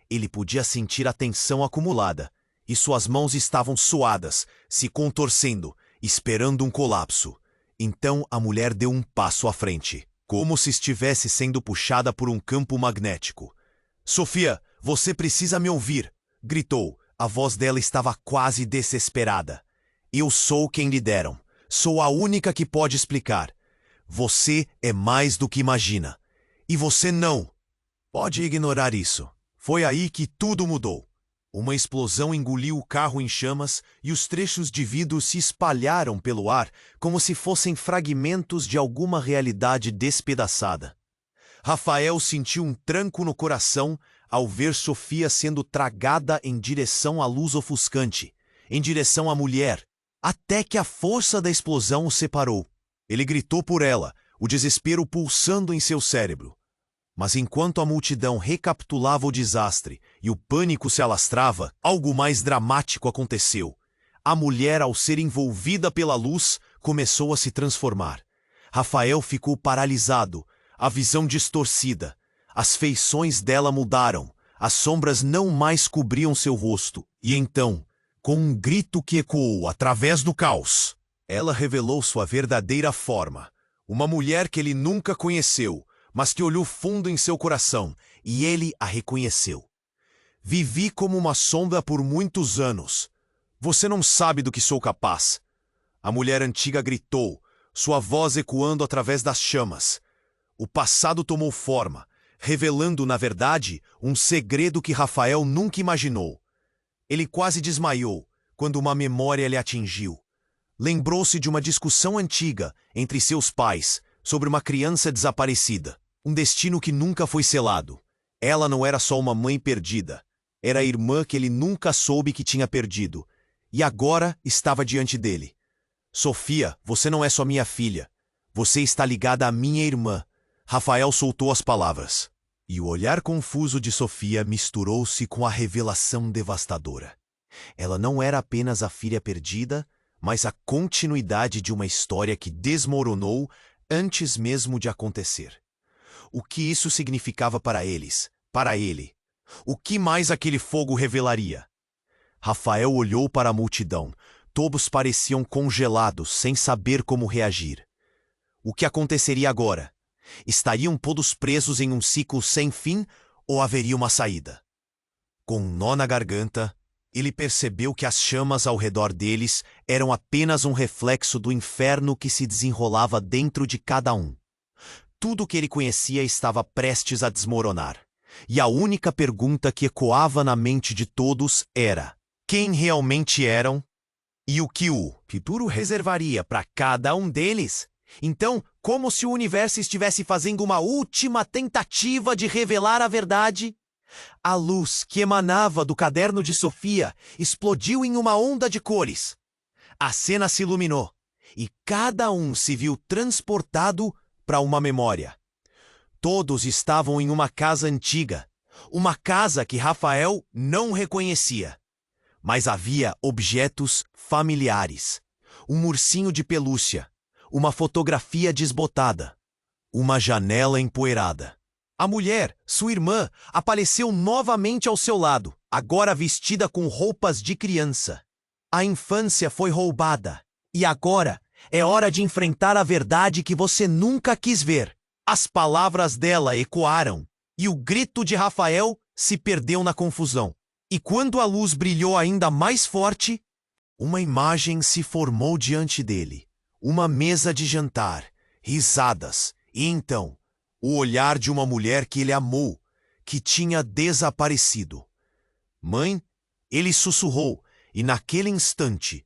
Ele podia sentir a tensão acumulada, e suas mãos estavam suadas, se contorcendo, esperando um colapso. Então a mulher deu um passo à frente, como se estivesse sendo puxada por um campo magnético. "Sofia, você precisa me ouvir!" gritou. A voz dela estava quase desesperada. "Eu sou quem lhe deram. Sou a única que pode explicar. Você é mais do que imagina. E você não pode ignorar isso." Foi aí que tudo mudou. Uma explosão engoliu o carro em chamas e os trechos de vidro se espalharam pelo ar como se fossem fragmentos de alguma realidade despedaçada. Rafael sentiu um tranco no coração ao ver Sofia sendo tragada em direção à luz ofuscante, em direção à mulher, até que a força da explosão o separou. Ele gritou por ela, o desespero pulsando em seu cérebro. Mas enquanto a multidão recapitulava o desastre e o pânico se alastrava, algo mais dramático aconteceu. A mulher, ao ser envolvida pela luz, começou a se transformar. Rafael ficou paralisado, a visão distorcida. As feições dela mudaram, as sombras não mais cobriam seu rosto. E então, com um grito que ecoou através do caos, ela revelou sua verdadeira forma. Uma mulher que ele nunca conheceu, mas que olhou fundo em seu coração, e ele a reconheceu. "Vivi como uma sombra por muitos anos. Você não sabe do que sou capaz." A mulher antiga gritou, sua voz ecoando através das chamas. O passado tomou forma, revelando, na verdade, um segredo que Rafael nunca imaginou. Ele quase desmaiou quando uma memória lhe atingiu. Lembrou-se de uma discussão antiga entre seus pais sobre uma criança desaparecida, um destino que nunca foi selado. Ela não era só uma mãe perdida, era a irmã que ele nunca soube que tinha perdido, e agora estava diante dele. "Sofia, você não é só minha filha. Você está ligada à minha irmã." Rafael soltou as palavras, e o olhar confuso de Sofia misturou-se com a revelação devastadora. Ela não era apenas a filha perdida, mas a continuidade de uma história que desmoronou antes mesmo de acontecer. O que isso significava para eles, para ele? O que mais aquele fogo revelaria? Rafael olhou para a multidão. Todos pareciam congelados, sem saber como reagir. O que aconteceria agora? Estariam todos presos em um ciclo sem fim ou haveria uma saída? Com um nó na garganta, ele percebeu que as chamas ao redor deles eram apenas um reflexo do inferno que se desenrolava dentro de cada um. Tudo o que ele conhecia estava prestes a desmoronar. E a única pergunta que ecoava na mente de todos era: quem realmente eram e o que o futuro reservaria para cada um deles? Então, como se o universo estivesse fazendo uma última tentativa de revelar a verdade? A luz que emanava do caderno de Sofia explodiu em uma onda de cores. A cena se iluminou e cada um se viu transportado para uma memória. Todos estavam em uma casa antiga, uma casa que Rafael não reconhecia. Mas havia objetos familiares, um ursinho de pelúcia, uma fotografia desbotada, uma janela empoeirada. A mulher, sua irmã, apareceu novamente ao seu lado, agora vestida com roupas de criança. A infância foi roubada, e agora é hora de enfrentar a verdade que você nunca quis ver. As palavras dela ecoaram, e o grito de Rafael se perdeu na confusão. E quando a luz brilhou ainda mais forte, uma imagem se formou diante dele. Uma mesa de jantar, risadas, e então, o olhar de uma mulher que ele amou, que tinha desaparecido. "Mãe?" Ele sussurrou, e naquele instante,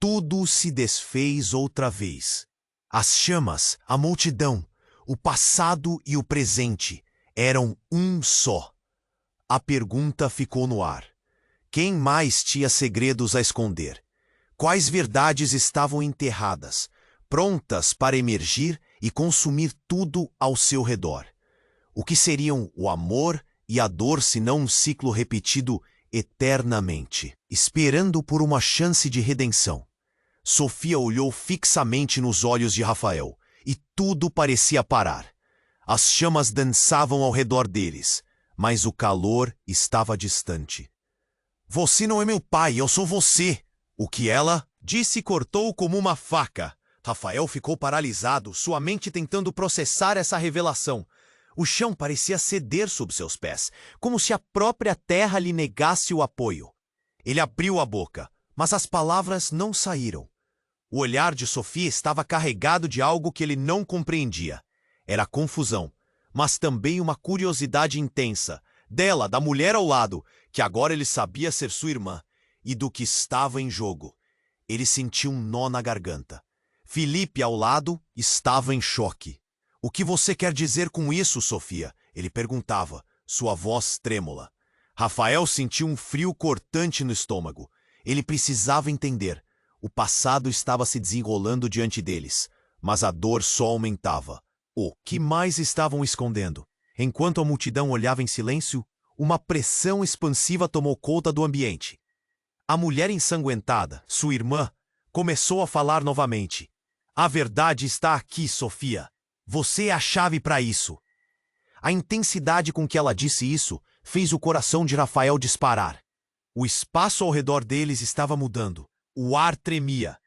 tudo se desfez outra vez. As chamas, a multidão, o passado e o presente eram um só. A pergunta ficou no ar. Quem mais tinha segredos a esconder? Quais verdades estavam enterradas, prontas para emergir e consumir tudo ao seu redor? O que seriam o amor e a dor senão um ciclo repetido eternamente, esperando por uma chance de redenção? Sofia olhou fixamente nos olhos de Rafael, e tudo parecia parar. As chamas dançavam ao redor deles, mas o calor estava distante. Você não é meu pai, eu sou você. O que ela disse cortou como uma faca. Rafael ficou paralisado, sua mente tentando processar essa revelação. O chão parecia ceder sob seus pés, como se a própria terra lhe negasse o apoio. Ele abriu a boca, mas as palavras não saíram. O olhar de Sofia estava carregado de algo que ele não compreendia. Era confusão, mas também uma curiosidade intensa, dela, da mulher ao lado, que agora ele sabia ser sua irmã, e do que estava em jogo. Ele sentiu um nó na garganta. Felipe, ao lado, estava em choque. O que você quer dizer com isso, Sofia? Ele perguntava, sua voz trêmula. Rafael sentiu um frio cortante no estômago. Ele precisava entender. O passado estava se desenrolando diante deles, mas a dor só aumentava. O que mais estavam escondendo? Enquanto a multidão olhava em silêncio, uma pressão expansiva tomou conta do ambiente. A mulher ensanguentada, sua irmã, começou a falar novamente. A verdade está aqui, Sofia. Você é a chave para isso. A intensidade com que ela disse isso fez o coração de Rafael disparar. O espaço ao redor deles estava mudando. O ar tremia.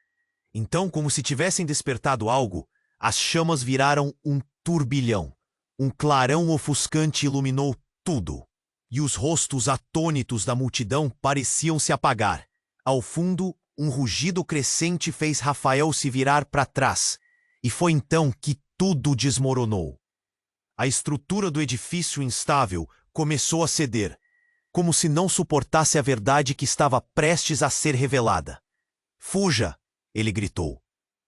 Então, como se tivessem despertado algo, as chamas viraram um turbilhão. Um clarão ofuscante iluminou tudo. E os rostos atônitos da multidão pareciam se apagar. Ao fundo, um rugido crescente fez Rafael se virar para trás. E foi então que tudo desmoronou. A estrutura do edifício instável começou a ceder, como se não suportasse a verdade que estava prestes a ser revelada. Fuja! Ele gritou.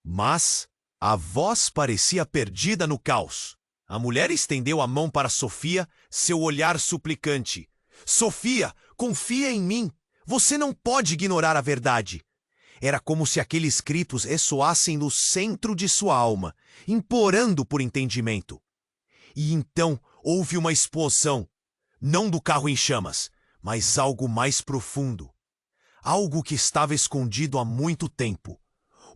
Mas a voz parecia perdida no caos. A mulher estendeu a mão para Sofia, seu olhar suplicante. Sofia, confia em mim! Você não pode ignorar a verdade! Era como se aqueles gritos ressoassem no centro de sua alma, implorando por entendimento. E então houve uma explosão, não do carro em chamas, mas algo mais profundo. Algo que estava escondido há muito tempo.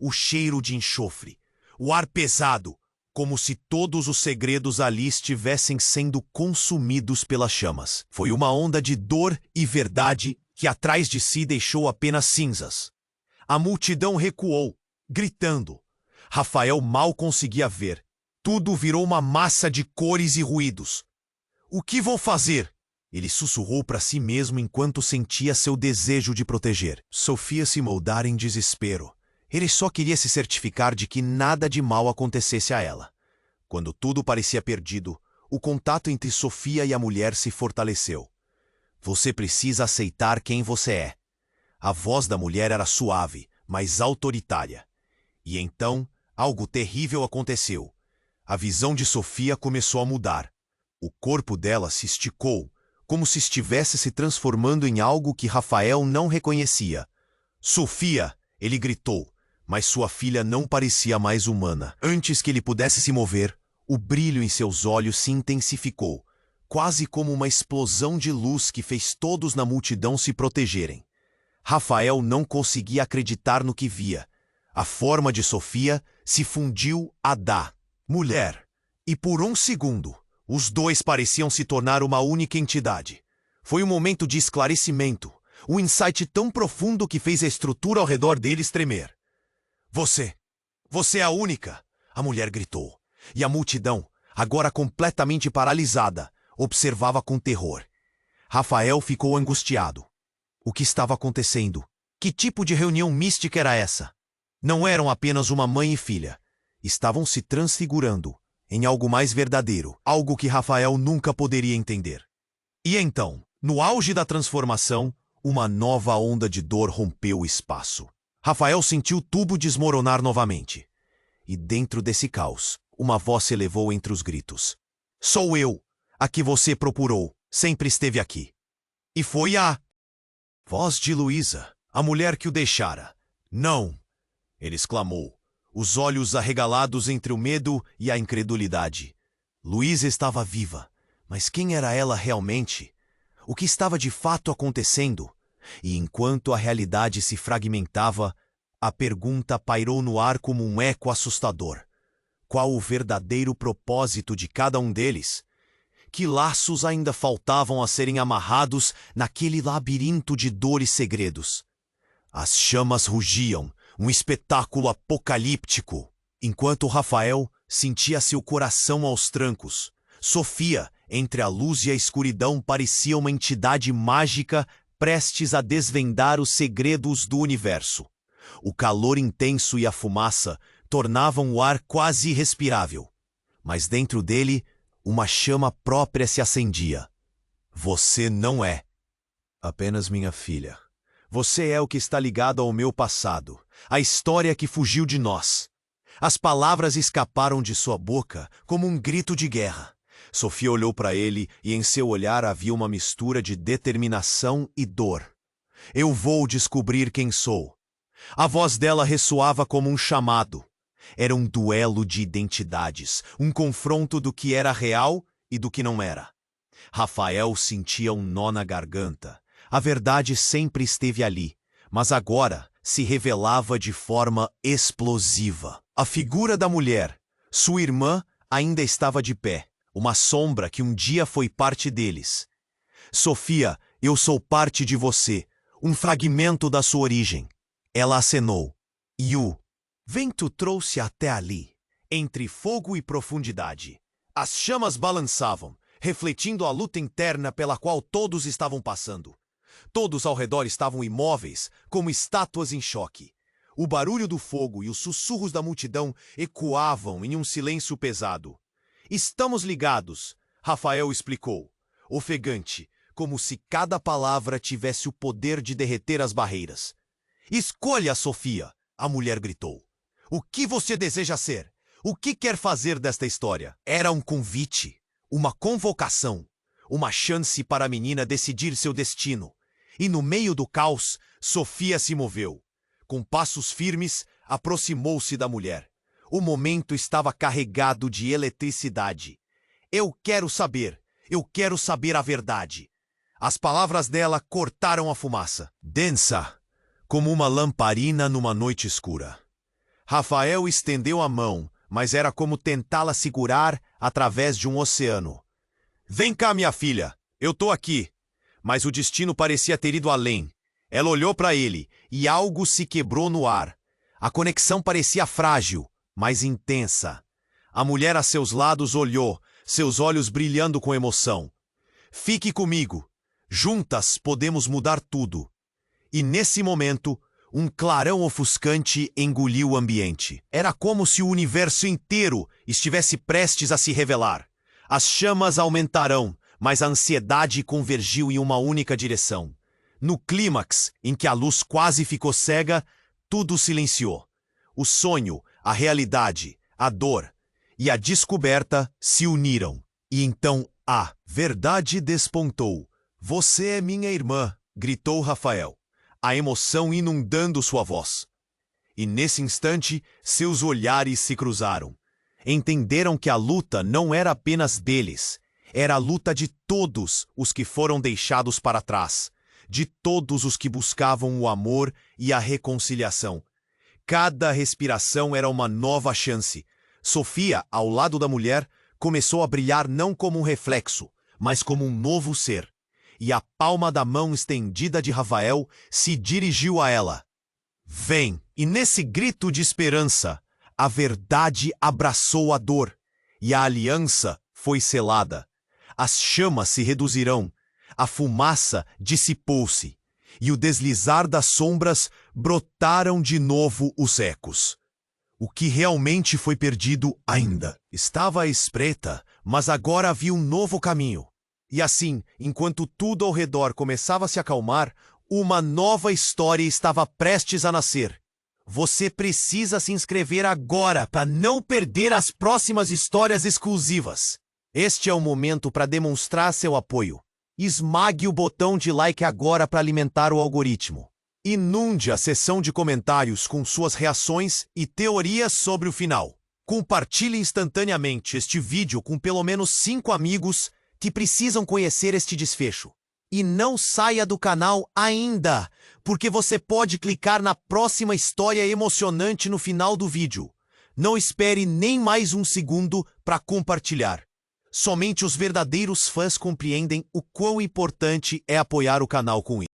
O cheiro de enxofre, o ar pesado, como se todos os segredos ali estivessem sendo consumidos pelas chamas. Foi uma onda de dor e verdade que atrás de si deixou apenas cinzas. A multidão recuou, gritando. Rafael mal conseguia ver. Tudo virou uma massa de cores e ruídos. O que vou fazer? Ele sussurrou para si mesmo enquanto sentia seu desejo de proteger. Sofia se moldara em desespero. Ele só queria se certificar de que nada de mal acontecesse a ela. Quando tudo parecia perdido, o contato entre Sofia e a mulher se fortaleceu. Você precisa aceitar quem você é. A voz da mulher era suave, mas autoritária. E então, algo terrível aconteceu. A visão de Sofia começou a mudar. O corpo dela se esticou, como se estivesse se transformando em algo que Rafael não reconhecia. Sofia! Ele gritou, mas sua filha não parecia mais humana. Antes que ele pudesse se mover, o brilho em seus olhos se intensificou, quase como uma explosão de luz que fez todos na multidão se protegerem. Rafael não conseguia acreditar no que via. A forma de Sofia se fundiu à da mulher. E por um segundo, os dois pareciam se tornar uma única entidade. Foi um momento de esclarecimento, um insight tão profundo que fez a estrutura ao redor deles tremer. Você é a única! A mulher gritou. E a multidão, agora completamente paralisada, observava com terror. Rafael ficou angustiado. O que estava acontecendo? Que tipo de reunião mística era essa? Não eram apenas uma mãe e filha. Estavam se transfigurando em algo mais verdadeiro, algo que Rafael nunca poderia entender. E então, no auge da transformação, uma nova onda de dor rompeu o espaço. Rafael sentiu tudo desmoronar novamente. E dentro desse caos, uma voz se elevou entre os gritos. Sou eu, a que você procurou, sempre esteve aqui. E foi a voz de Luísa, a mulher que o deixara. Não! Ele exclamou, os olhos arregalados entre o medo e a incredulidade. Luísa estava viva, mas quem era ela realmente? O que estava de fato acontecendo? E enquanto a realidade se fragmentava, a pergunta pairou no ar como um eco assustador. Qual o verdadeiro propósito de cada um deles? Que laços ainda faltavam a serem amarrados naquele labirinto de dor e segredos. As chamas rugiam, um espetáculo apocalíptico, enquanto Rafael sentia seu coração aos trancos. Sofia, entre a luz e a escuridão, parecia uma entidade mágica prestes a desvendar os segredos do universo. O calor intenso e a fumaça tornavam o ar quase irrespirável, mas dentro dele, uma chama própria se acendia. Você não é apenas minha filha. Você é o que está ligado ao meu passado, a história que fugiu de nós. As palavras escaparam de sua boca como um grito de guerra. Sofia olhou para ele e em seu olhar havia uma mistura de determinação e dor. Eu vou descobrir quem sou. A voz dela ressoava como um chamado. Era um duelo de identidades, um confronto do que era real e do que não era. Rafael sentia um nó na garganta. A verdade sempre esteve ali, mas agora se revelava de forma explosiva. A figura da mulher, sua irmã, ainda estava de pé, uma sombra que um dia foi parte deles. Sofia, eu sou parte de você, um fragmento da sua origem. Ela acenou. E o vento trouxe até ali, entre fogo e profundidade. As chamas balançavam, refletindo a luta interna pela qual todos estavam passando. Todos ao redor estavam imóveis, como estátuas em choque. O barulho do fogo e os sussurros da multidão ecoavam em um silêncio pesado. Estamos ligados, Rafael explicou, ofegante, como se cada palavra tivesse o poder de derreter as barreiras. Escolha, Sofia, a mulher gritou. O que você deseja ser? O que quer fazer desta história? Era um convite, uma convocação, uma chance para a menina decidir seu destino. E no meio do caos, Sofia se moveu. Com passos firmes, aproximou-se da mulher. O momento estava carregado de eletricidade. Eu quero saber a verdade. As palavras dela cortaram a fumaça, densa, como uma lamparina numa noite escura. Rafael estendeu a mão, mas era como tentá-la segurar através de um oceano. Vem cá, minha filha, eu tô aqui. Mas o destino parecia ter ido além. Ela olhou para ele e algo se quebrou no ar. A conexão parecia frágil, mas intensa. A mulher a seus lados olhou, seus olhos brilhando com emoção. Fique comigo. Juntas podemos mudar tudo. E nesse momento, um clarão ofuscante engoliu o ambiente. Era como se o universo inteiro estivesse prestes a se revelar. As chamas aumentarão, mas a ansiedade convergiu em uma única direção. No clímax, em que a luz quase ficou cega, tudo silenciou. O sonho, a realidade, a dor e a descoberta se uniram. E então a verdade despontou. Você é minha irmã, gritou Rafael, a emoção inundando sua voz. E nesse instante, seus olhares se cruzaram. Entenderam que a luta não era apenas deles. Era a luta de todos os que foram deixados para trás, de todos os que buscavam o amor e a reconciliação. Cada respiração era uma nova chance. Sofia, ao lado da mulher, começou a brilhar não como um reflexo, mas como um novo ser. E a palma da mão estendida de Rafael se dirigiu a ela. Vem! E nesse grito de esperança, a verdade abraçou a dor, e a aliança foi selada. As chamas se reduzirão, a fumaça dissipou-se, e o deslizar das sombras brotaram de novo os ecos. O que realmente foi perdido ainda estava à espreita, mas agora havia um novo caminho. E assim, enquanto tudo ao redor começava a se acalmar, uma nova história estava prestes a nascer. Você precisa se inscrever agora para não perder as próximas histórias exclusivas. Este é o momento para demonstrar seu apoio. Esmague o botão de like agora para alimentar o algoritmo. Inunde a seção de comentários com suas reações e teorias sobre o final. Compartilhe instantaneamente este vídeo com pelo menos 5 amigos que precisam conhecer este desfecho. E não saia do canal ainda, porque você pode clicar na próxima história emocionante no final do vídeo. Não espere nem mais um segundo para compartilhar. Somente os verdadeiros fãs compreendem o quão importante é apoiar o canal com isso.